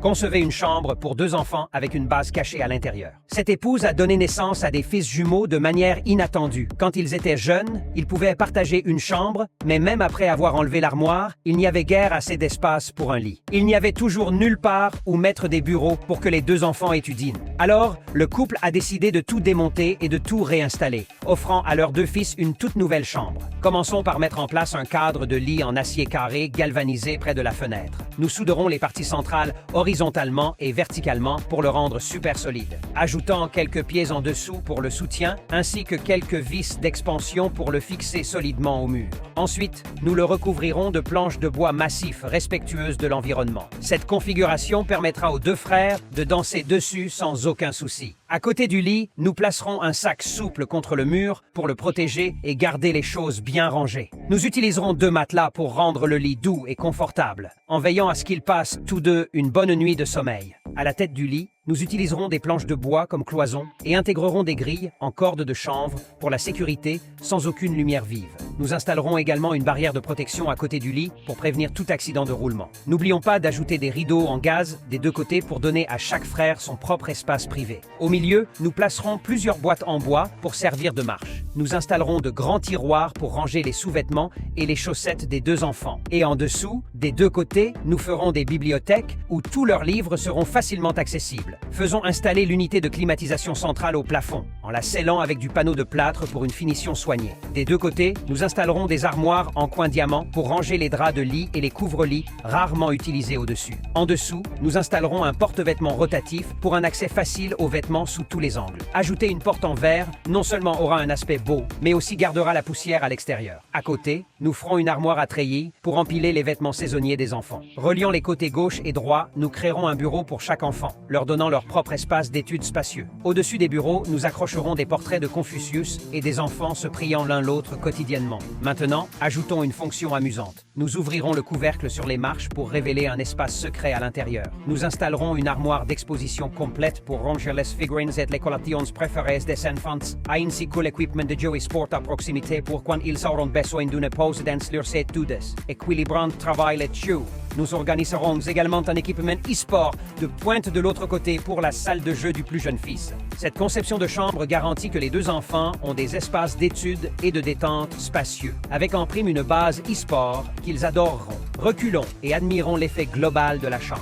Concevez une chambre pour 2 enfants avec une base cachée à l'intérieur. Cette épouse a donné naissance à des fils jumeaux de manière inattendue. Quand ils étaient jeunes, ils pouvaient partager une chambre, mais même après avoir enlevé l'armoire, il n'y avait guère assez d'espace pour un lit. Il n'y avait toujours nulle part où mettre des bureaux pour que les 2 enfants étudient. Alors, le couple a décidé de tout démonter et de tout réinstaller, offrant à leurs 2 fils une toute nouvelle chambre. Commençons par mettre en place un cadre de lit en acier carré galvanisé près de la fenêtre. Nous souderons les parties centrales horizontalement et verticalement pour le rendre super solide, ajoutant quelques pieds en dessous pour le soutien, ainsi que quelques vis d'expansion pour le fixer solidement au mur. Ensuite, nous le recouvrirons de planches de bois massif respectueuses de l'environnement. Cette configuration permettra aux 2 frères de danser dessus sans aucun souci. À côté du lit, nous placerons un sac souple contre le mur pour le protéger et garder les choses bien rangées. Nous utiliserons 2 matelas pour rendre le lit doux et confortable, en veillant à ce qu'ils passent tous 2 une bonne nuit de sommeil. À la tête du lit, nous utiliserons des planches de bois comme cloison et intégrerons des grilles en corde de chanvre pour la sécurité sans aucune lumière vive. Nous installerons également une barrière de protection à côté du lit pour prévenir tout accident de roulement. N'oublions pas d'ajouter des rideaux en gaz des 2 côtés pour donner à chaque frère son propre espace privé. Au milieu, nous placerons plusieurs boîtes en bois pour servir de marche. Nous installerons de grands tiroirs pour ranger les sous-vêtements et les chaussettes des 2 enfants. Et en dessous, des 2 côtés, nous ferons des bibliothèques où tous leurs livres seront facilement accessibles. Faisons installer l'unité de climatisation centrale au plafond, en la scellant avec du panneau de plâtre pour une finition soignée. Des 2 côtés, nous installerons des armoires en coin diamant pour ranger les draps de lit et les couvre-lits rarement utilisés au-dessus. En dessous, nous installerons un porte-vêtements rotatif pour un accès facile aux vêtements sous tous les angles. Ajouter une porte en verre non seulement aura un aspect beau, mais aussi gardera la poussière à l'extérieur. À côté, nous ferons une armoire à treillis pour empiler les vêtements saisonniers des enfants. Reliant les côtés gauche et droit, nous créerons un bureau pour chaque enfant, leur donnant leur propre espace d'études spacieux. Au-dessus des bureaux, nous accrocherons des portraits de Confucius et des enfants se priant l'un l'autre quotidiennement. Maintenant, ajoutons une fonction amusante. Nous ouvrirons le couvercle sur les marches pour révéler un espace secret à l'intérieur. Nous installerons une armoire d'exposition complète pour ranger les figurines et les collections préférées des enfants, ainsi que l'équipement de jeu et sport à proximité pour quand ils auront besoin d'une pause dans leurs études. Équilibrant travail là-dessus. Nous organiserons également un équipement e-sport de pointe de l'autre côté pour la salle de jeu du plus jeune fils. Cette conception de chambre garantit que les 2 enfants ont des espaces d'études et de détente spacieux, avec en prime une base e-sport qu'ils adoreront. Reculons et admirons l'effet global de la chambre.